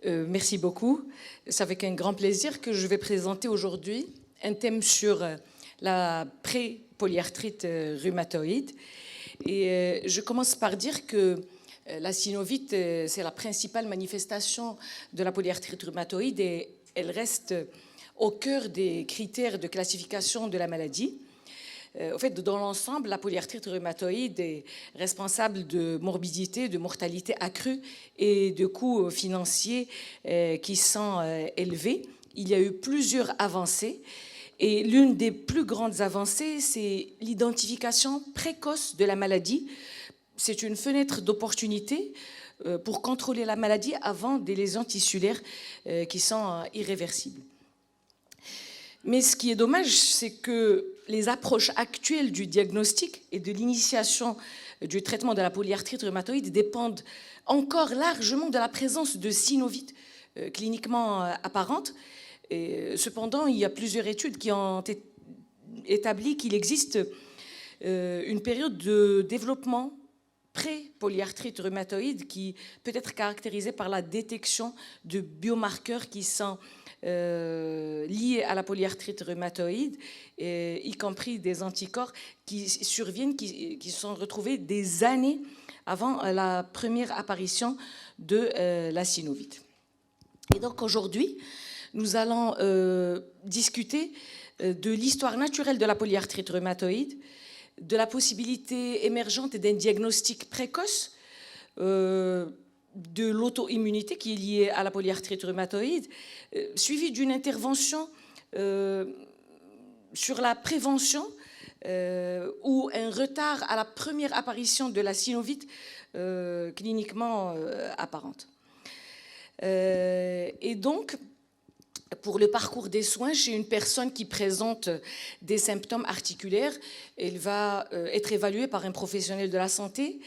Merci beaucoup. C'est avec un grand plaisir que je vais présenter aujourd'hui un thème sur la pré-polyarthrite rhumatoïde. Et je commence par dire que la synovite, c'est la principale manifestation de la polyarthrite rhumatoïde et elle reste au cœur des critères de classification de la maladie. En fait, dans l'ensemble, la polyarthrite rhumatoïde est responsable de morbidité, de mortalité accrue et de coûts financiers qui sont élevés. Il y a eu plusieurs avancées et l'une des plus grandes avancées, c'est l'identification précoce de la maladie. C'est une fenêtre d'opportunité pour contrôler la maladie avant des lésions tissulaires qui sont irréversibles. Mais ce qui est dommage, c'est que les approches actuelles du diagnostic et de l'initiation du traitement de la polyarthrite rhumatoïde dépendent encore largement de la présence de synovites cliniquement apparentes. Et cependant, il y a plusieurs études qui ont établi qu'il existe une période de développement pré-polyarthrite rhumatoïde qui peut être caractérisée par la détection de biomarqueurs qui sont liés à la polyarthrite rhumatoïde, y compris des anticorps qui surviennent, qui sont retrouvés des années avant la première apparition de la synovite. Et donc aujourd'hui, nous allons discuter de l'histoire naturelle de la polyarthrite rhumatoïde, de la possibilité émergente d'un diagnostic précoce, de l'auto-immunité qui est liée à la polyarthrite rhumatoïde, suivie d'une intervention sur la prévention ou un retard à la première apparition de la synovite cliniquement apparente. Et donc, pour le parcours des soins, chez une personne qui présente des symptômes articulaires, elle va être évaluée par un professionnel de la santé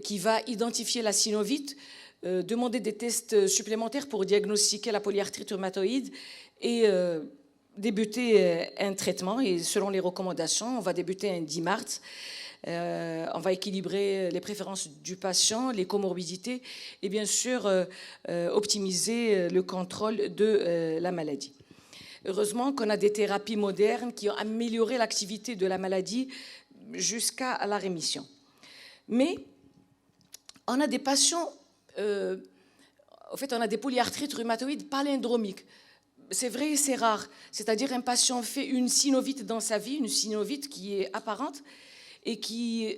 qui va identifier la synovite, demander des tests supplémentaires pour diagnostiquer la polyarthrite rhumatoïde et débuter un traitement. Et selon les recommandations, on va débuter un 10 mars. On va équilibrer les préférences du patient, les comorbidités et bien sûr optimiser le contrôle de la maladie. Heureusement qu'on a des thérapies modernes qui ont amélioré l'activité de la maladie jusqu'à la rémission. Mais on a des patients, en fait on a des polyarthrites rhumatoïdes palindromiques. C'est vrai, c'est rare. C'est-à-dire un patient fait une synovite dans sa vie, une synovite qui est apparente, et qui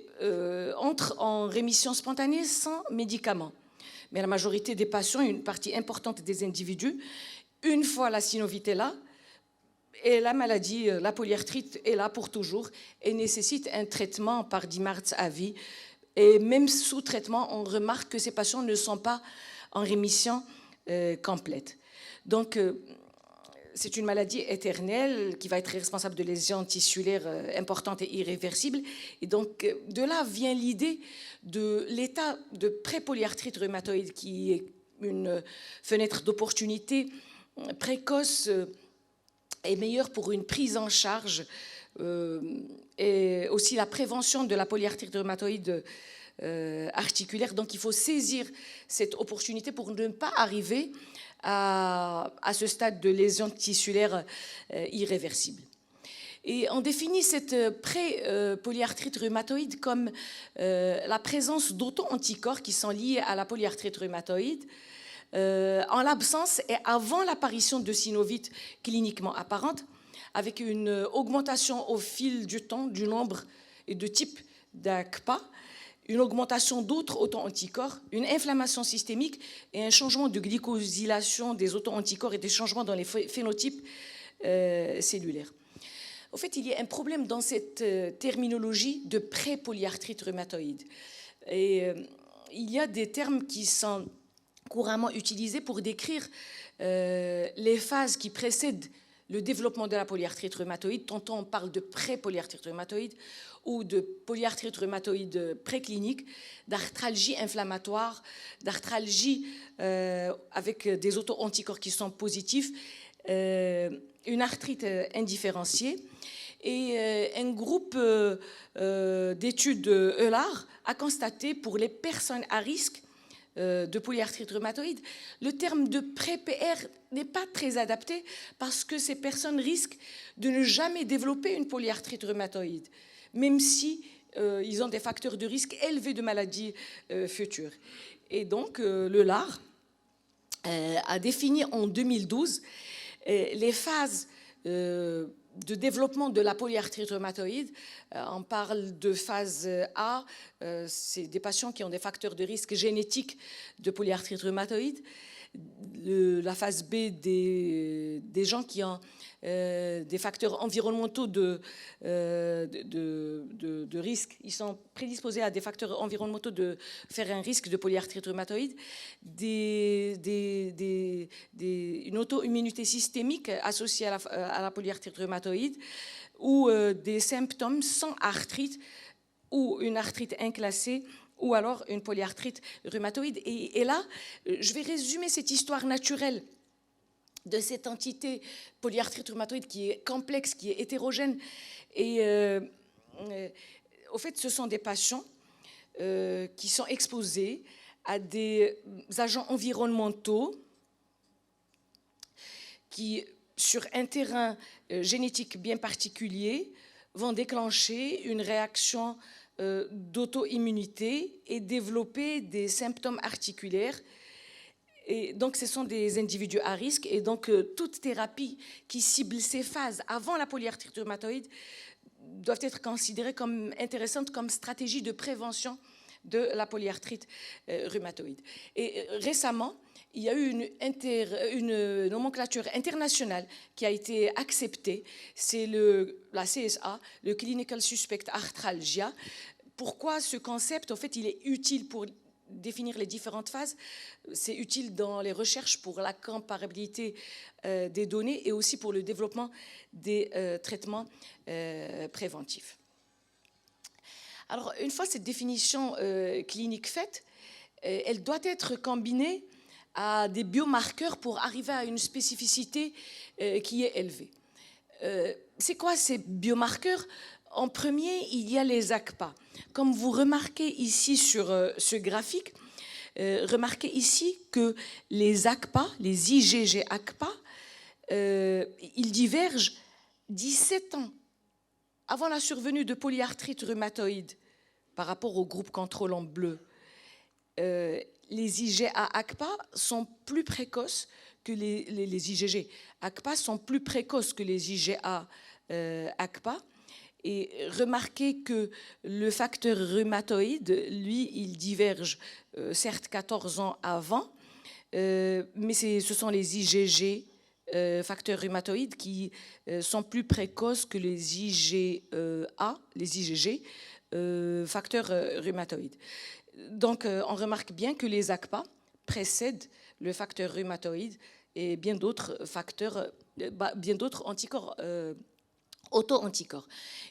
entre en rémission spontanée sans médicaments. Mais la majorité des patients, une partie importante des individus, une fois la synovite est là, et la maladie, la polyarthrite est là pour toujours et nécessite un traitement par 10 mars à vie. Et même sous traitement, on remarque que ces patients ne sont pas en rémission complète. Donc, c'est une maladie éternelle qui va être responsable de lésions tissulaires importantes et irréversibles. Et donc, de là vient l'idée de l'état de pré-polyarthrite rhumatoïde qui est une fenêtre d'opportunité précoce et meilleure pour une prise en charge et aussi la prévention de la polyarthrite rhumatoïde articulaire. Donc, il faut saisir cette opportunité pour ne pas arriver à ce stade de lésion tissulaire irréversible. Et on définit cette pré-polyarthrite rhumatoïde comme la présence d'auto-anticorps qui sont liés à la polyarthrite rhumatoïde en l'absence et avant l'apparition de synovite cliniquement apparente, avec une augmentation au fil du temps du nombre et de type d'ACPA, une augmentation d'autres auto-anticorps, une inflammation systémique et un changement de glycosylation des auto-anticorps et des changements dans les phénotypes cellulaires. En fait, il y a un problème dans cette terminologie de pré-polyarthrite rhumatoïde. Et il y a des termes qui sont couramment utilisés pour décrire les phases qui précèdent le développement de la polyarthrite rhumatoïde. Tantôt on parle de pré-polyarthrite rhumatoïde ou de polyarthrite rhumatoïde préclinique, d'arthralgie inflammatoire, d'arthralgie avec des auto-anticorps qui sont positifs, une arthrite indifférenciée. Et un groupe d'études EULAR a constaté pour les personnes à risque de polyarthrite rhumatoïde, le terme de pré-PR n'est pas très adapté parce que ces personnes risquent de ne jamais développer une polyarthrite rhumatoïde, même si ils ont des facteurs de risque élevés de maladies futures. Et donc, le LAR a défini en 2012 les phases de développement de la polyarthrite rhumatoïde. On parle de phase A, c'est des patients qui ont des facteurs de risque génétiques de polyarthrite rhumatoïde. La phase B, des gens qui ont des facteurs environnementaux de risque, ils sont prédisposés à des facteurs environnementaux de faire un risque de polyarthrite rhumatoïde, une auto-immunité systémique associée à la polyarthrite rhumatoïde, ou des symptômes sans arthrite, ou une arthrite inclassée, ou alors une polyarthrite rhumatoïde. Et là, je vais résumer cette histoire naturelle de cette entité polyarthrite rhumatoïde qui est complexe, qui est hétérogène. Et au fait, ce sont des patients qui sont exposés à des agents environnementaux qui, sur un terrain génétique bien particulier, vont déclencher une réaction d'auto-immunité et développer des symptômes articulaires. Et donc, ce sont des individus à risque. Et donc, toute thérapie qui cible ces phases avant la polyarthrite rhumatoïde doit être considérée comme intéressante comme stratégie de prévention de la polyarthrite rhumatoïde. Et récemment, il y a eu une nomenclature internationale qui a été acceptée. C'est la CSA, le Clinical Suspect Arthralgia. Pourquoi ce concept, en fait, il est utile pour définir les différentes phases? C'est utile dans les recherches pour la comparabilité des données et aussi pour le développement des traitements préventifs. Alors, une fois cette définition clinique faite, elle doit être combinée à des biomarqueurs pour arriver à une spécificité qui est élevée. C'est quoi ces biomarqueurs? En premier, il y a les ACPA. Comme vous remarquez ici sur ce graphique, remarquez ici que les ACPA, les IgG-ACPA, ils divergent 17 ans avant la survenue de polyarthrite rhumatoïde par rapport au groupe contrôle en bleu. Les IgA-ACPA sont plus précoces que les IgG-ACPA sont plus précoces que les IgA-ACPA. Et remarquez que le facteur rhumatoïde, lui, il diverge certes 14 ans avant, mais ce sont les IgG, facteurs rhumatoïdes, qui sont plus précoces que les IgA, les IgG, facteurs rhumatoïdes. Donc, on remarque bien que les ACPA précèdent le facteur rhumatoïde et bien d'autres facteurs, bien d'autres anticorps, auto-anticorps.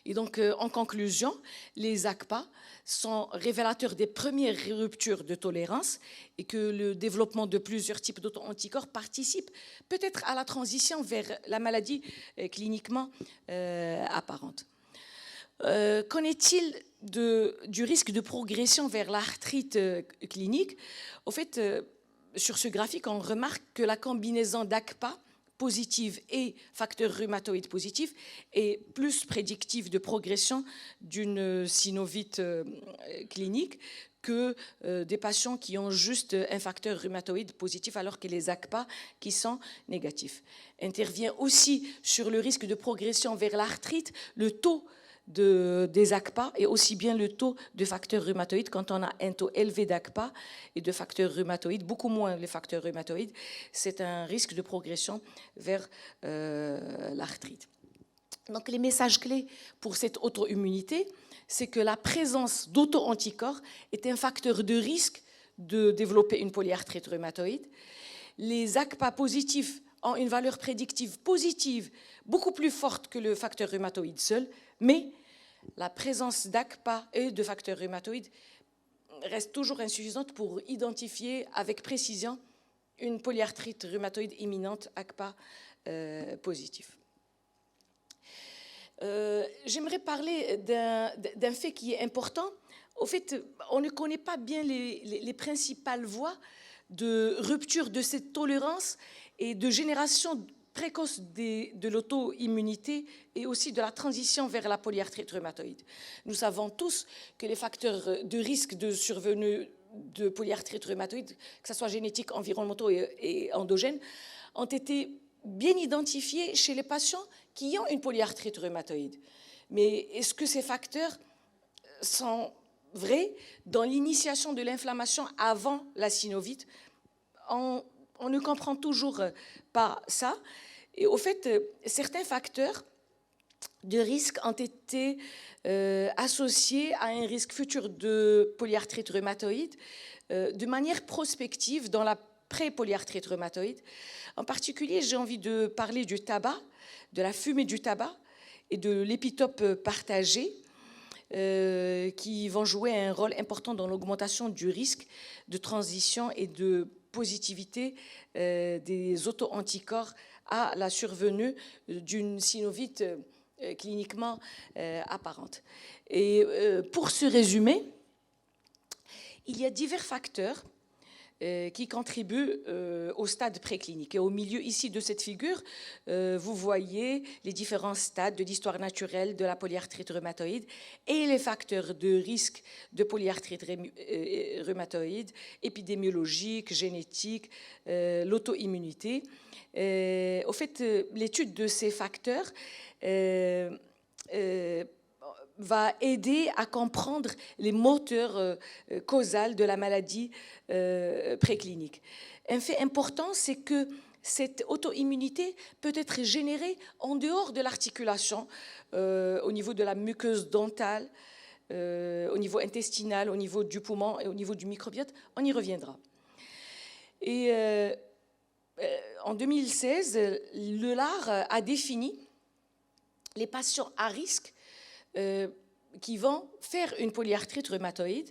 Et donc, en conclusion, les ACPA sont révélateurs des premières ruptures de tolérance et que le développement de plusieurs types d'auto-anticorps participe peut-être à la transition vers la maladie cliniquement apparente. Qu'en est-il du risque de progression vers l'arthrite clinique? Au fait, sur ce graphique, on remarque que la combinaison d'ACPA positive et facteur rhumatoïde positif est plus prédictive de progression d'une synovite clinique que des patients qui ont juste un facteur rhumatoïde positif alors que les ACPA qui sont négatifs. Intervient aussi sur le risque de progression vers l'arthrite le taux des ACPA et aussi bien le taux de facteurs rhumatoïdes. Quand on a un taux élevé d'ACPA et de facteurs rhumatoïdes, beaucoup moins les facteurs rhumatoïdes, c'est un risque de progression vers l'arthrite. Donc les messages clés pour cette auto-immunité, c'est que la présence d'auto-anticorps est un facteur de risque de développer une polyarthrite rhumatoïde. Les ACPA positifs ont une valeur prédictive positive beaucoup plus forte que le facteur rhumatoïde seul, mais la présence d'ACPA et de facteurs rhumatoïdes reste toujours insuffisante pour identifier avec précision une polyarthrite rhumatoïde imminente ACPA positif. J'aimerais parler d'un fait qui est important. au fait, on ne connaît pas bien les principales voies de rupture de cette tolérance et de génération précoce de l'auto-immunité et aussi de la transition vers la polyarthrite rhumatoïde. Nous savons tous que les facteurs de risque de survenue de polyarthrite rhumatoïde, que ce soit génétique, environnementaux et endogènes, ont été bien identifiés chez les patients qui ont une polyarthrite rhumatoïde. Mais est-ce que ces facteurs sont vrais dans l'initiation de l'inflammation avant la synovite? On ne comprend toujours pas ça. Et au fait, certains facteurs de risque ont été associés à un risque futur de polyarthrite rhumatoïde de manière prospective dans la pré-polyarthrite rhumatoïde. En particulier, j'ai envie de parler du tabac, de la fumée du tabac et de l'épitope partagé qui vont jouer un rôle important dans l'augmentation du risque de transition et de positivité des auto-anticorps à la survenue d'une synovite cliniquement apparente. Et pour ce résumé, il y a divers facteurs qui contribuent au stade préclinique. Et au milieu ici de cette figure, vous voyez les différents stades de l'histoire naturelle de la polyarthrite rhumatoïde et les facteurs de risque de polyarthrite rhumatoïde, épidémiologique, génétique, l'auto-immunité. Au fait, l'étude de ces facteurs va aider à comprendre les moteurs causaux de la maladie préclinique. Un fait important, c'est que cette auto-immunité peut être générée en dehors de l'articulation, au niveau de la muqueuse dentale, au niveau intestinal, au niveau du poumon et au niveau du microbiote. On y reviendra. Et en 2016, le LAR a défini les patients à risque qui vont faire une polyarthrite rhumatoïde.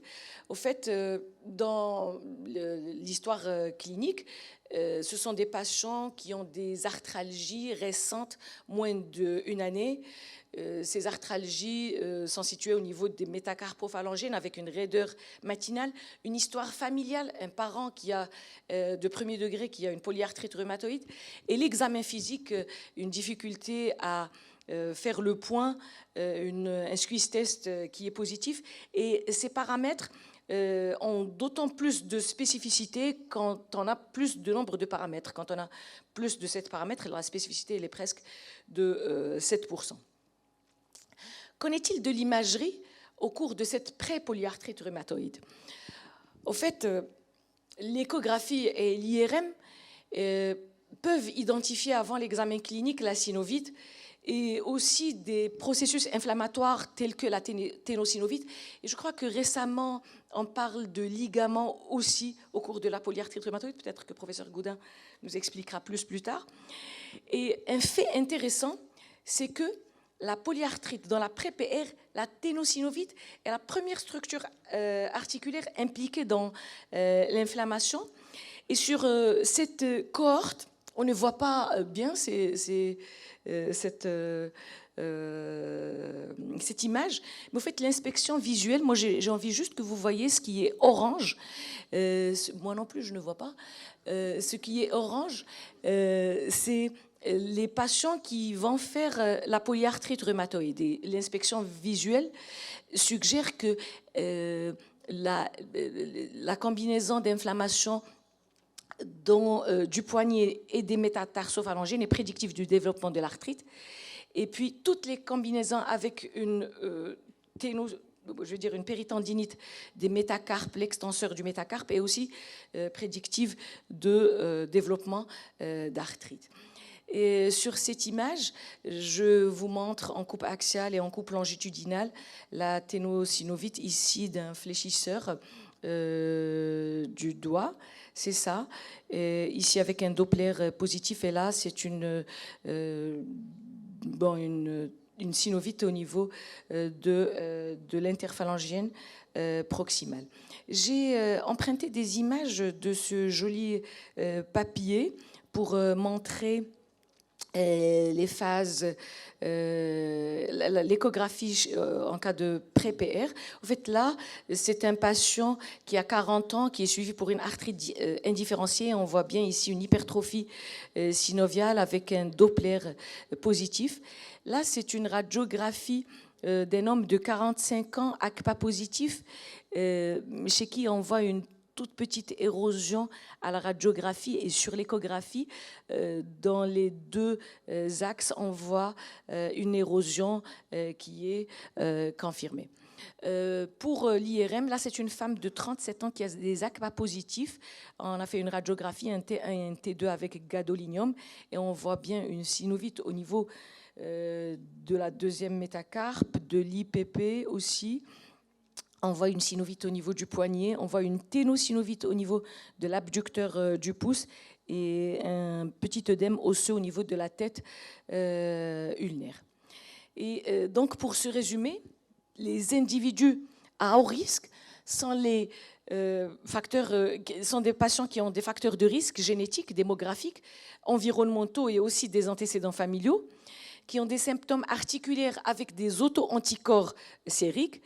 Au fait, dans l'histoire clinique, ce sont des patients qui ont des arthralgies récentes, moins d'une année. Ces arthralgies sont situées au niveau des métacarpophalangiennes avec une raideur matinale, une histoire familiale, un parent qui a de premier degré qui a une polyarthrite rhumatoïde, et l'examen physique, une difficulté à faire le point, un squeeze test qui est positif. Et ces paramètres ont d'autant plus de spécificité quand on a plus de nombre de paramètres. Quand on a plus de 7 paramètres, la spécificité elle est presque de 7%. Qu'en est-il de l'imagerie au cours de cette pré-polyarthrite rhumatoïde? Au fait, l'échographie et l'IRM peuvent identifier avant l'examen clinique la synovite et aussi des processus inflammatoires tels que la ténosynovite. Et je crois que récemment, on parle de ligaments aussi au cours de la polyarthrite rhumatoïde. Peut-être que le professeur Goudin nous expliquera plus tard. Et un fait intéressant, c'est que la polyarthrite, dans la pré-PR, la ténosynovite est la première structure articulaire impliquée dans l'inflammation. Et sur cette cohorte, on ne voit pas bien cette image, mais au fait, l'inspection visuelle, moi j'ai envie juste que vous voyez ce qui est orange. Moi non plus, je ne vois pas. Ce qui est orange, c'est les patients qui vont faire la polyarthrite rhumatoïde. Et l'inspection visuelle suggère que la combinaison d'inflammation du poignet et des métatarsophallangines est prédictive du développement de l'arthrite. Et puis, toutes les combinaisons avec une péritendinite des métacarpes, l'extenseur du métacarpe, est aussi prédictive de développement d'arthrite. Et sur cette image, je vous montre en coupe axiale et en coupe longitudinale la ténosynovite ici d'un fléchisseur du doigt, c'est ça. Et ici avec un Doppler positif, et là c'est une synovite au niveau de l'interphalangienne proximale. J'ai emprunté des images de ce joli papier pour montrer les phases, l'échographie en cas de pré-PR. En fait, là, c'est un patient qui a 40 ans, qui est suivi pour une arthrite indifférenciée. On voit bien ici une hypertrophie synoviale avec un Doppler positif. Là, c'est une radiographie d'un homme de 45 ans, ACPA positif, chez qui on voit une toute petite érosion à la radiographie et sur l'échographie. Dans les deux axes, on voit une érosion qui est confirmée. Pour l'IRM, là, c'est une femme de 37 ans qui a des ACPA positifs. On a fait une radiographie, un T1 et un T2 avec gadolinium, et on voit bien une synovite au niveau de la deuxième métacarpe, de l'IPP aussi. On voit une synovite au niveau du poignet, on voit une ténosynovite au niveau de l'abducteur du pouce et un petit œdème osseux au niveau de la tête ulnaire. Et donc, pour se résumer, les individus à haut risque sont les sont des patients qui ont des facteurs de risque génétiques, démographiques, environnementaux et aussi des antécédents familiaux, qui ont des symptômes articulaires avec des auto-anticorps sériques.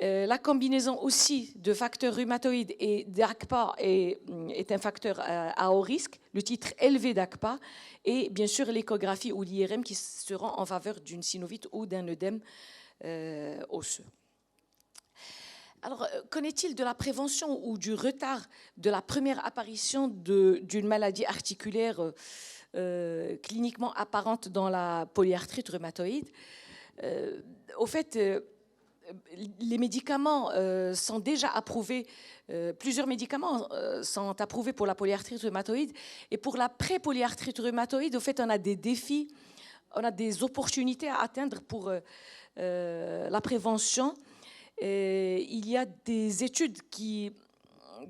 La combinaison aussi de facteurs rhumatoïdes et d'ACPA est un facteur à haut risque, le titre élevé d'ACPA, et bien sûr l'échographie ou l'IRM qui seront en faveur d'une synovite ou d'un œdème osseux. Alors, qu'en est-il de la prévention ou du retard de la première apparition d'une maladie articulaire cliniquement apparente dans la polyarthrite rhumatoïde? Au fait, les médicaments sont déjà approuvés, plusieurs médicaments sont approuvés pour la polyarthrite rhumatoïde. Et pour la pré-polyarthrite rhumatoïde, au fait, on a des défis, on a des opportunités à atteindre pour la prévention. Il y a des études qui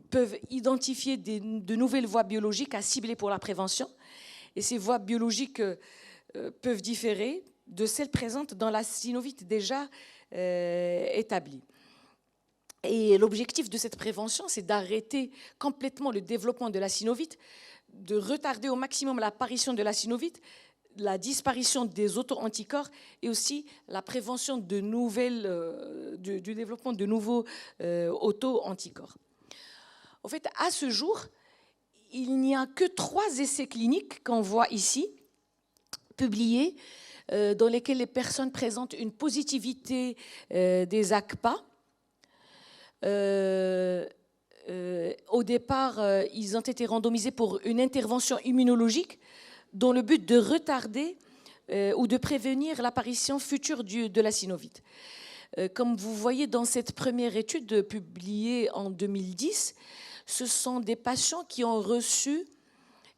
peuvent identifier de nouvelles voies biologiques à cibler pour la prévention. Et ces voies biologiques peuvent différer de celles présentes dans la synovite déjà établie. Et l'objectif de cette prévention, c'est d'arrêter complètement le développement de la synovite, de retarder au maximum l'apparition de la synovite, la disparition des auto-anticorps et aussi la prévention de du développement de nouveaux auto-anticorps. En fait, à ce jour, il n'y a que 3 essais cliniques qu'on voit ici, publiés, dans lesquels les personnes présentent une positivité des ACPA. Au départ, ils ont été randomisés pour une intervention immunologique dans le but de retarder ou de prévenir l'apparition future de la synovite. Comme vous voyez dans cette première étude publiée en 2010, ce sont des patients qui ont reçu,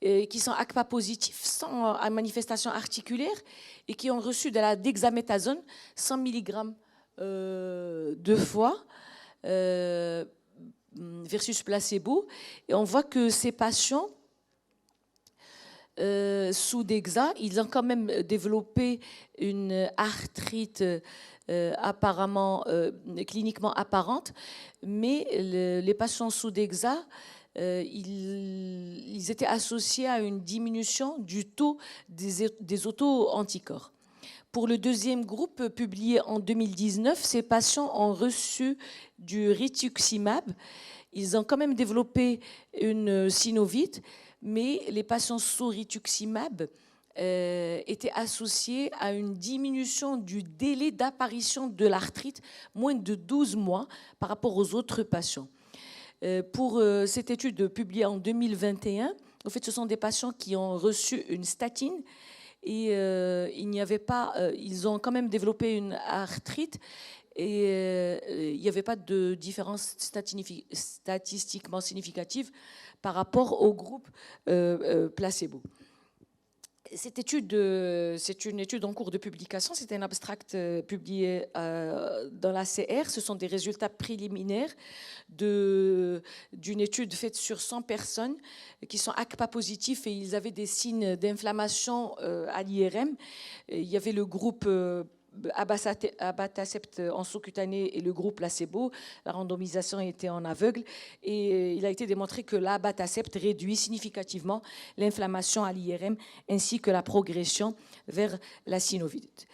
qui sont ACPA positifs sans manifestation articulaire et qui ont reçu de la dexaméthasone 100 mg 2 fois versus placebo. Et on voit que ces patients sous Dexa, ils ont quand même développé une arthrite apparemment cliniquement apparente, mais les patients sous Dexa, ils étaient associés à une diminution du taux des auto-anticorps. Pour le deuxième groupe publié en 2019, ces patients ont reçu du rituximab. Ils ont quand même développé une synovite, mais les patients sous rituximab étaient associés à une diminution du délai d'apparition de l'arthrite, moins de 12 mois par rapport aux autres patients. Pour cette étude publiée en 2021, en fait, ce sont des patients qui ont reçu une statine et ils ont quand même développé une arthrite et il n'y avait pas de différence statistiquement significative par rapport au groupe placebo. Cette étude, c'est une étude en cours de publication, c'est un abstract publié dans l'ACR. Ce sont des résultats préliminaires d'une étude faite sur 100 personnes qui sont ACPA positifs et ils avaient des signes d'inflammation à l'IRM. Il y avait le groupe abatacept en sous-cutané et le groupe placebo. La randomisation était en aveugle et il a été démontré que l'abatacept réduit significativement l'inflammation à l'IRM ainsi que la progression vers la synovite.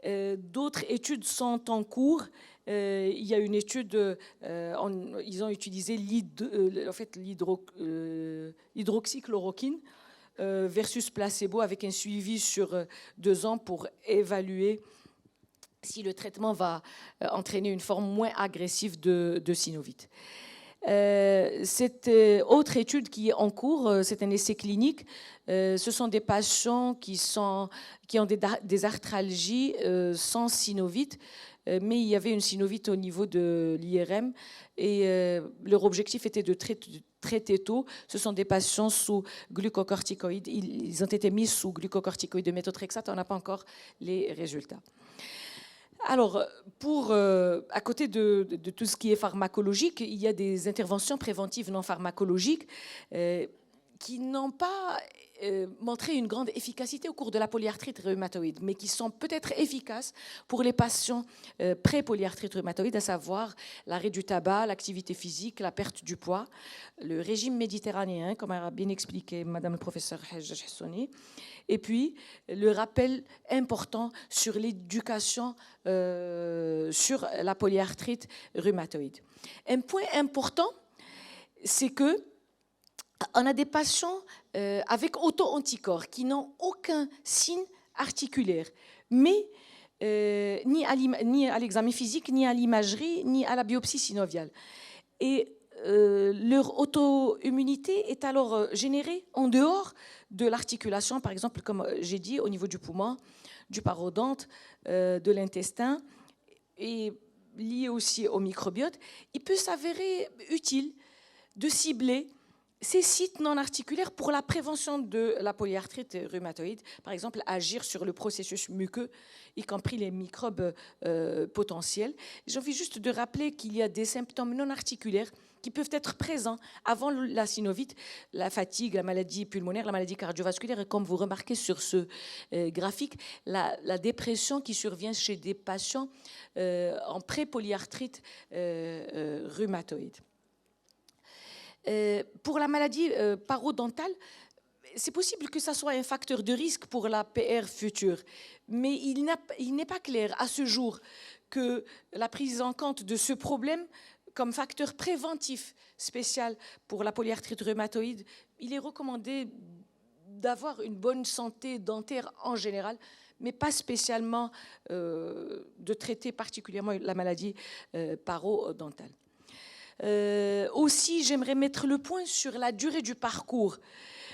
D'autres études sont en cours. Il y a une étude, ils ont utilisé l'hydroxychloroquine versus placebo avec un suivi sur 2 ans pour évaluer si le traitement va entraîner une forme moins agressive de synovite. Cette autre étude qui est en cours, c'est un essai clinique. Ce sont des patients qui ont des arthralgies sans synovite, mais il y avait une synovite au niveau de l'IRM et leur objectif était de traiter tôt. Ce sont des patients sous glucocorticoïdes. Ils ont été mis sous glucocorticoïdes de méthotrexate. On n'a pas encore les résultats. Alors, à côté de tout ce qui est pharmacologique, il y a des interventions préventives non pharmacologiques qui n'ont pas montré une grande efficacité au cours de la polyarthrite rhumatoïde, mais qui sont peut-être efficaces pour les patients pré-polyarthrite rhumatoïde, à savoir l'arrêt du tabac, l'activité physique, la perte du poids, le régime méditerranéen, comme a bien expliqué Madame le professeur Hajjaj Hassouni, et puis le rappel important sur l'éducation sur la polyarthrite rhumatoïde. Un point important, c'est que on a des patients avec auto-anticorps qui n'ont aucun signe articulaire, mais ni à l'examen physique, ni à l'imagerie, ni à la biopsie synoviale. Et leur auto-immunité est alors générée en dehors de l'articulation, par exemple, comme j'ai dit, au niveau du poumon, du parodonte, de l'intestin, et lié aussi au microbiote. Il peut s'avérer utile de cibler ces sites non articulaires pour la prévention de la polyarthrite rhumatoïde, par exemple agir sur le processus muqueux, y compris les microbes potentiels. J'ai envie juste de rappeler qu'il y a des symptômes non articulaires qui peuvent être présents avant la synovite, la fatigue, la maladie pulmonaire, la maladie cardiovasculaire, et comme vous remarquez sur ce graphique, la dépression qui survient chez des patients en pré-polyarthrite rhumatoïde. Pour la maladie parodontale, c'est possible que ça soit un facteur de risque pour la PR future, mais il n'est pas clair à ce jour que la prise en compte de ce problème comme facteur préventif spécial pour la polyarthrite rhumatoïde, il est recommandé d'avoir une bonne santé dentaire en général, mais pas spécialement de traiter particulièrement la maladie parodontale. Aussi, j'aimerais mettre le point sur la durée du parcours.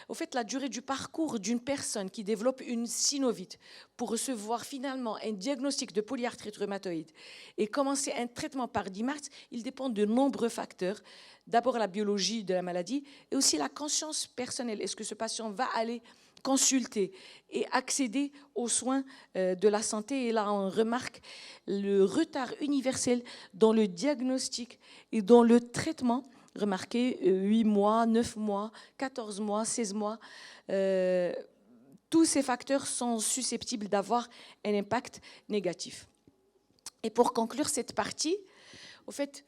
Au fait, la durée du parcours d'une personne qui développe une synovite pour recevoir finalement un diagnostic de polyarthrite rhumatoïde et commencer un traitement par 10 mars, il dépend de nombreux facteurs. D'abord la biologie de la maladie et aussi la conscience personnelle. Est-ce que ce patient va aller consulter et accéder aux soins de la santé? Et là, on remarque le retard universel dans le diagnostic et dans le traitement. Remarquez, 8 mois, 9 mois, 14 mois, 16 mois. Tous ces facteurs sont susceptibles d'avoir un impact négatif. Et pour conclure cette partie, au fait,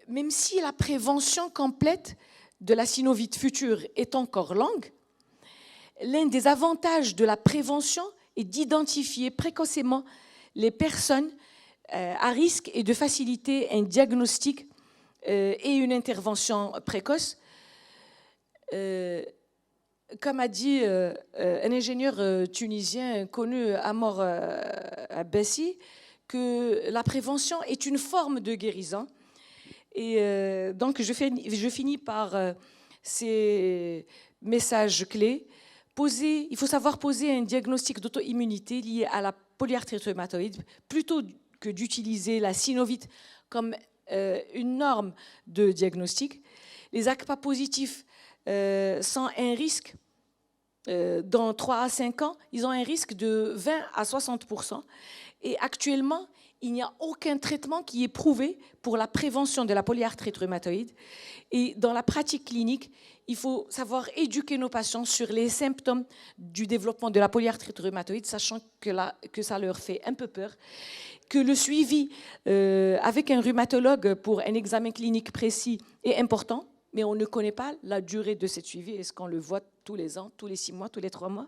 même si la prévention complète de la synovite future est encore longue, l'un des avantages de la prévention est d'identifier précocement les personnes à risque et de faciliter un diagnostic et une intervention précoce. Comme a dit un ingénieur tunisien connu, Amor Abbassi, que la prévention est une forme de guérison. Et donc, je finis par ces messages clés. Il faut savoir poser un diagnostic d'auto-immunité lié à la polyarthrite rhumatoïde plutôt que d'utiliser la synovite comme une norme de diagnostic. Les ACPA positifs sont un risque, dans 3 à 5 ans, ils ont un risque de 20 à 60%. Et actuellement, il n'y a aucun traitement qui est prouvé pour la prévention de la polyarthrite rhumatoïde. Et dans la pratique clinique, il faut savoir éduquer nos patients sur les symptômes du développement de la polyarthrite rhumatoïde, sachant que ça leur fait un peu peur, que le suivi avec un rhumatologue pour un examen clinique précis est important, mais on ne connaît pas la durée de ce suivi. Est-ce qu'on le voit tous les ans, tous les 6 mois, tous les 3 mois?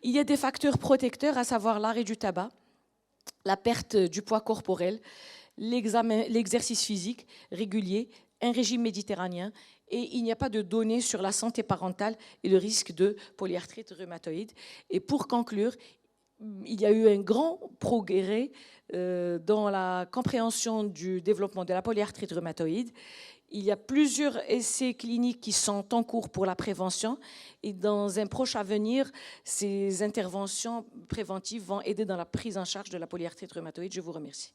Il y a des facteurs protecteurs, à savoir l'arrêt du tabac, la perte du poids corporel, l'exercice physique régulier, un régime méditerranéen, et il n'y a pas de données sur la santé parentale et le risque de polyarthrite rhumatoïde. Et pour conclure, il y a eu un grand progrès dans la compréhension du développement de la polyarthrite rhumatoïde. Il y a plusieurs essais cliniques qui sont en cours pour la prévention et dans un proche avenir, ces interventions préventives vont aider dans la prise en charge de la polyarthrite rhumatoïde. Je vous remercie.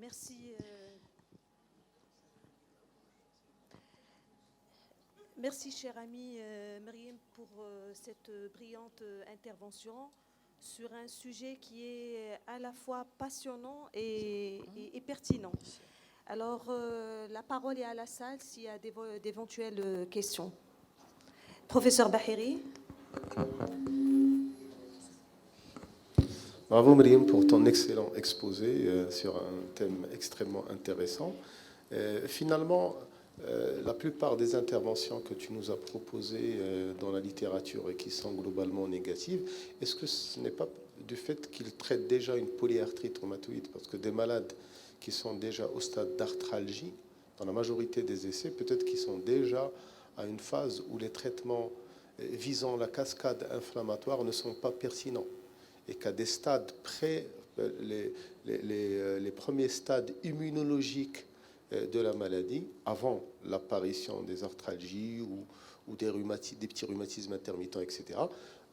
Merci. Merci, chère amie Myriam, pour cette brillante intervention sur un sujet qui est à la fois passionnant et pertinent. Alors, la parole est à la salle s'il y a d'éventuelles questions. Professeur Bahiri. Bravo Myriam pour ton excellent exposé sur un thème extrêmement intéressant. Finalement, la plupart des interventions que tu nous as proposées dans la littérature et qui sont globalement négatives, est-ce que ce n'est pas du fait qu'ils traitent déjà une polyarthrite rhumatoïde? Parce que des malades qui sont déjà au stade d'arthralgie, dans la majorité des essais, peut-être qu'ils sont déjà à une phase où les traitements visant la cascade inflammatoire ne sont pas pertinents. Et qu'à des stades les premiers stades immunologiques de la maladie, avant l'apparition des arthralgies ou des petits rhumatismes intermittents, etc.,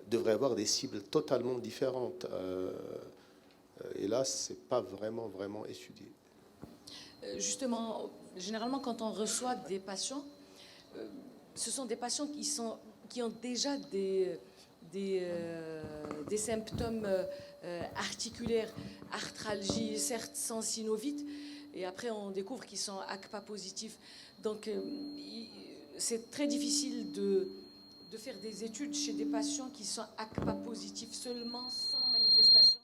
devraient avoir des cibles totalement différentes. Et là, ce n'est pas vraiment étudié. Justement, généralement, quand on reçoit des patients, ce sont des patients qui ont déjà des symptômes articulaires, arthralgie, certes sans synovite, et après on découvre qu'ils sont ACPA positifs. Donc c'est très difficile de faire des études chez des patients qui sont ACPA positifs seulement, sans manifestation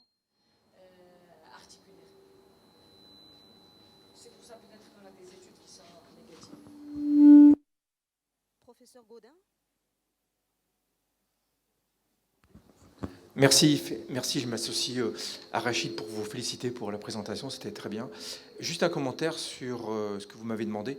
articulaire. C'est pour ça peut-être qu'on a des études qui sont négatives. Professeur Gaudin. Merci, je m'associe à Rachid pour vous féliciter pour la présentation, c'était très bien. Juste un commentaire sur ce que vous m'avez demandé.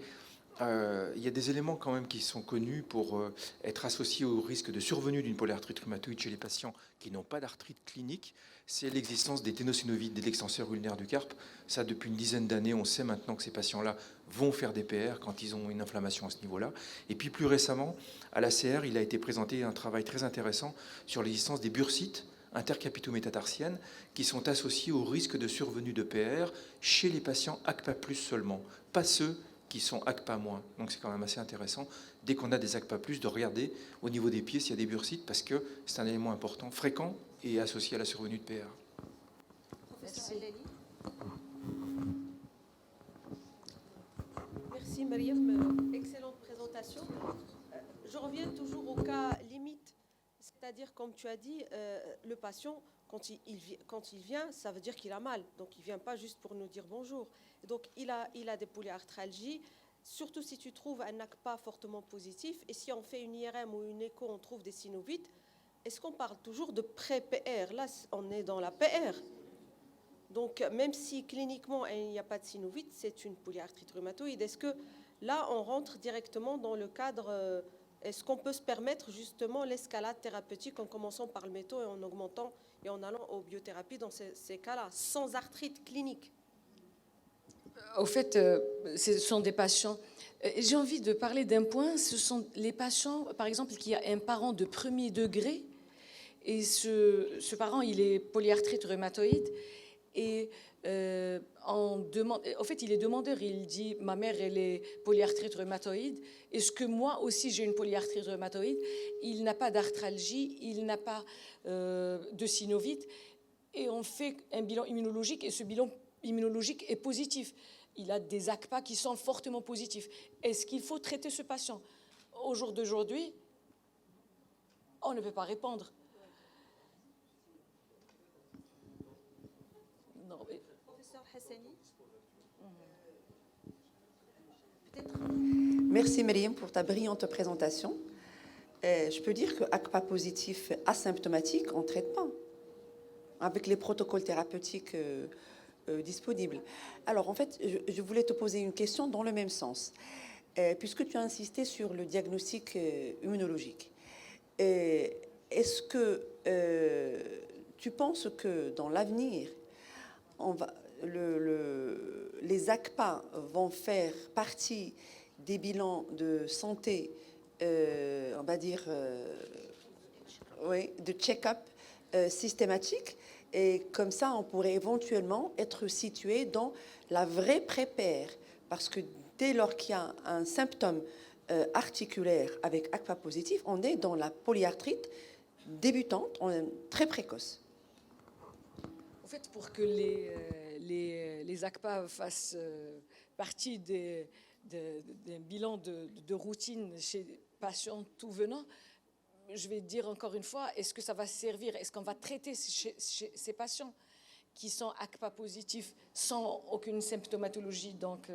Il y a des éléments quand même qui sont connus pour être associés au risque de survenue d'une polyarthrite rhumatoïde chez les patients qui n'ont pas d'arthrite clinique. C'est l'existence des ténosynovites, des extenseurs ulnaires du carpe. Ça, depuis une dizaine d'années, on sait maintenant que ces patients-là vont faire des PR quand ils ont une inflammation à ce niveau-là. Et puis plus récemment, à l'ACR, il a été présenté un travail très intéressant sur l'existence des bursites intercapitométatarsiennes qui sont associés au risque de survenue de PR chez les patients ACPA+, seulement, pas ceux qui sont ACPA-. Donc c'est quand même assez intéressant, dès qu'on a des ACPA+, de regarder au niveau des pieds s'il y a des bursites, parce que c'est un élément important, fréquent et associé à la survenue de PR. Professeur Eleni. Merci Myriam, excellente présentation. Je reviens toujours au cas limite, c'est-à-dire comme tu as dit, le patient, quand il vient, ça veut dire qu'il a mal. Donc il ne vient pas juste pour nous dire bonjour. Donc il a des polyarthralgies, surtout si tu trouves un ACPA fortement positif. Et si on fait une IRM ou une écho, on trouve des synovites. Est-ce qu'on parle toujours de pré-PR? Là, on est dans la PR. Donc même si cliniquement il n'y a pas de synovite, c'est une polyarthrite rhumatoïde. Est-ce que là, on rentre directement dans le cadre... Est-ce qu'on peut se permettre justement l'escalade thérapeutique en commençant par le métaux et en augmentant et en allant aux biothérapies dans ces cas-là, sans arthrite clinique? Au fait, ce sont des patients J'ai envie de parler d'un point, ce sont les patients, par exemple, qui a un parent de premier degré, et ce parent, il est polyarthrite rhumatoïde, et en fait, il est demandeur, il dit, ma mère, elle est polyarthrite rhumatoïde, est-ce que moi aussi j'ai une polyarthrite rhumatoïde? Il n'a pas d'arthralgie, il n'a pas de synovite, et on fait un bilan immunologique, et ce bilan immunologique est positif. Il a des ACPA qui sont fortement positifs. Est-ce qu'il faut traiter ce patient? Au jour d'aujourd'hui, on ne peut pas répondre. Non, mais... Professeur Hassani, peut-être. Merci Myriam pour ta brillante présentation. Je peux dire que ACPA positif asymptomatique, on ne traite pas avec les protocoles thérapeutiques disponibles. Alors en fait, je voulais te poser une question dans le même sens, puisque tu as insisté sur le diagnostic immunologique. Est-ce que tu penses que dans l'avenir, les ACPA vont faire partie des bilans de santé, on va dire, oui, de check-up systématique, et comme ça, on pourrait éventuellement être situé dans la vraie pré-paire, parce que dès lors qu'il y a un symptôme articulaire avec ACPA positif, on est dans la polyarthrite débutante, on est très précoce. En fait, pour que les ACPA fassent partie d'un bilan de routine chez patients tout venant, je vais dire encore une fois, est-ce que ça va servir? Est-ce qu'on va traiter ces patients qui sont ACPA positifs sans aucune symptomatologie? Donc,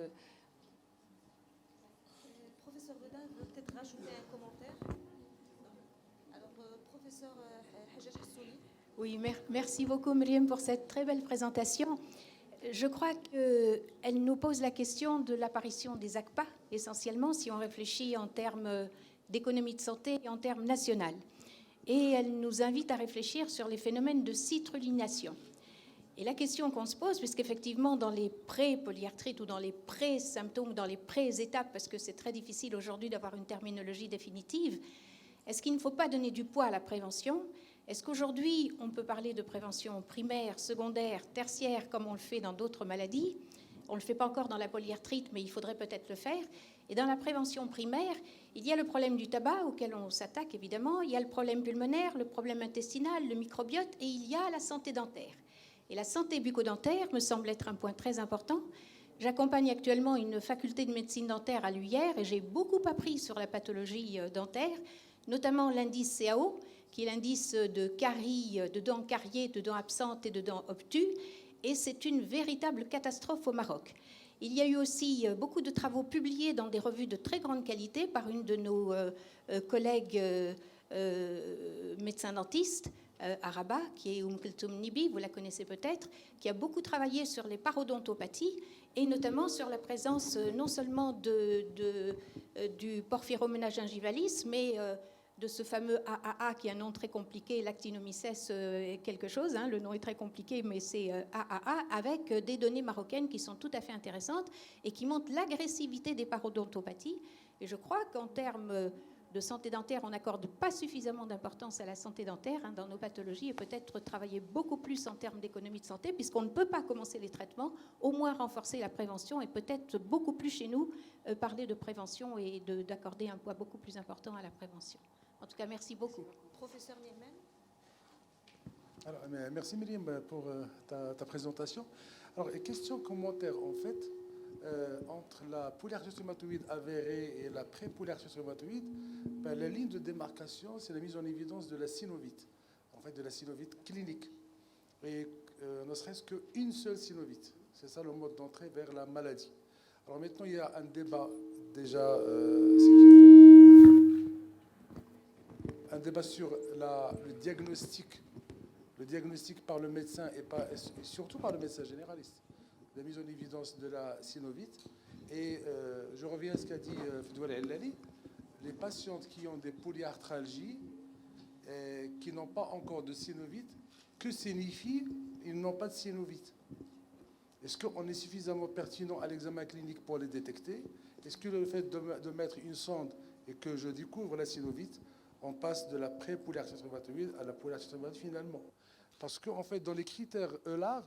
Professeur Reda veut peut-être rajouter un commentaire. Alors, professeur Hajjaj Hassouni. Oui, merci beaucoup Myriam pour cette très belle présentation. Je crois qu'elle nous pose la question de l'apparition des ACPA, essentiellement, si on réfléchit en termes d'économie de santé et en termes national. Et elle nous invite à réfléchir sur les phénomènes de citrullination. Et la question qu'on se pose, puisqu'effectivement, dans les pré-polyarthrites ou dans les pré-symptômes, dans les pré-étapes, parce que c'est très difficile aujourd'hui d'avoir une terminologie définitive, est-ce qu'il ne faut pas donner du poids à la prévention? Est-ce qu'aujourd'hui, on peut parler de prévention primaire, secondaire, tertiaire, comme on le fait dans d'autres maladies? On ne le fait pas encore dans la polyarthrite, mais il faudrait peut-être le faire. Et dans la prévention primaire, il y a le problème du tabac, auquel on s'attaque évidemment, il y a le problème pulmonaire, le problème intestinal, le microbiote, et il y a la santé dentaire. Et la santé bucco-dentaire me semble être un point très important. J'accompagne actuellement une faculté de médecine dentaire à l'UIR, et j'ai beaucoup appris sur la pathologie dentaire, notamment l'indice CAO, qui est l'indice de caries, de dents cariées, de dents absentes et de dents obtues, et c'est une véritable catastrophe au Maroc. Il y a eu aussi beaucoup de travaux publiés dans des revues de très grande qualité par une de nos collègues médecins dentistes à Rabat, qui est Kulthum Nibi, vous la connaissez peut-être, qui a beaucoup travaillé sur les parodontopathies et notamment sur la présence non seulement du porphyroménage gingivalis, mais de ce fameux AAA qui est un nom très compliqué, l'actinomycète quelque chose, hein, le nom est très compliqué, mais c'est AAA, avec des données marocaines qui sont tout à fait intéressantes et qui montrent l'agressivité des parodontopathies. Et je crois qu'en termes de santé dentaire, on n'accorde pas suffisamment d'importance à la santé dentaire dans nos pathologies, et peut-être travailler beaucoup plus en termes d'économie de santé, puisqu'on ne peut pas commencer les traitements, au moins renforcer la prévention, et peut-être beaucoup plus chez nous parler de prévention et d'accorder un poids beaucoup plus important à la prévention. En tout cas, merci beaucoup. Professeur Nirmen. Alors, merci Myriam pour ta présentation. Alors, question commentaire en fait, entre la polyarthrite rhumatoïde avérée et la pré-polyarthrite rhumatoïde, la ligne de démarcation, c'est la mise en évidence de la synovite, en fait de la synovite clinique. Et ne serait-ce qu'une seule synovite. C'est ça le mode d'entrée vers la maladie. Alors maintenant, il y a un débat déjà... un débat sur le diagnostic par le médecin et surtout par le médecin généraliste, la mise en évidence de la synovite. Et je reviens à ce qu'a dit Fdoul El-Lali, les patientes qui ont des polyarthralgies, qui n'ont pas encore de synovite, que signifie ils n'ont pas de synovite? Est-ce qu'on est suffisamment pertinent à l'examen clinique pour les détecter? Est-ce que le fait de mettre une sonde et que je découvre la synovite, on passe de la pré-polyarthrite rhumatoïde à la polyarthrite rhumatoïde finalement? Parce qu'en fait, dans les critères EULAR,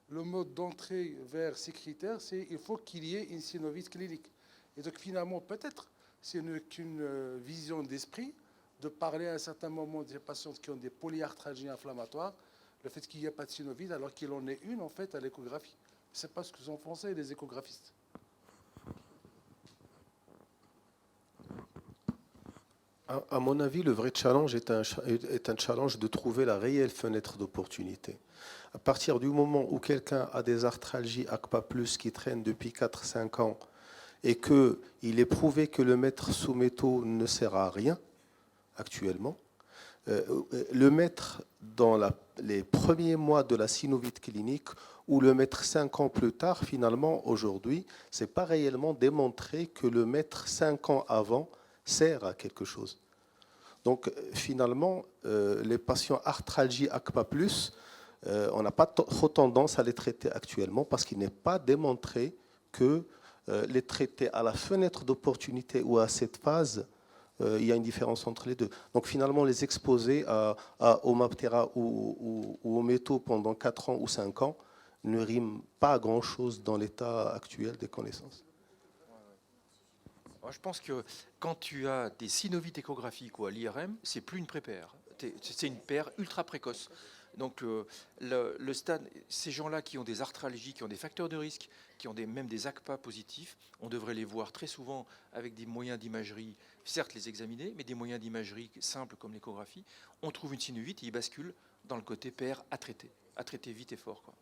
le mode d'entrée vers ces critères, c'est il faut qu'il y ait une synovite clinique. Et donc finalement, peut-être, c'est qu'une vision d'esprit de parler à un certain moment des patients qui ont des polyarthralgies inflammatoires, le fait qu'il n'y ait pas de synovite alors qu'il en ait une en fait à l'échographie. Ce n'est pas ce que sont pensés les échographistes. À mon avis, le vrai challenge est un challenge de trouver la réelle fenêtre d'opportunité. À partir du moment où quelqu'un a des arthralgies ACPA+, qui traînent depuis 4-5 ans, et qu'il est prouvé que le mettre sous métaux ne sert à rien actuellement, le mettre dans les premiers mois de la synovite clinique ou le mettre 5 ans plus tard, finalement, aujourd'hui, ce n'est pas réellement démontré que le mettre 5 ans avant sert à quelque chose. Donc, finalement, les patients arthralgie ACPA+, on n'a pas trop tendance à les traiter actuellement parce qu'il n'est pas démontré que les traiter à la fenêtre d'opportunité ou à cette phase, il y a une différence entre les deux. Donc finalement, les exposer au MAPTERA ou aux métaux pendant 4 ans ou 5 ans ne rime pas à grand-chose dans l'état actuel des connaissances. Moi, je pense que quand tu as des synovites échographiques ou à l'IRM, c'est plus une pré-paire. C'est une paire ultra précoce. Donc le stade, ces gens-là qui ont des arthralgies, qui ont des facteurs de risque, qui ont même des ACPA positifs, on devrait les voir très souvent avec des moyens d'imagerie, certes les examiner, mais des moyens d'imagerie simples comme l'échographie. On trouve une synovite et ils basculent dans le côté paire à traiter vite et fort, quoi.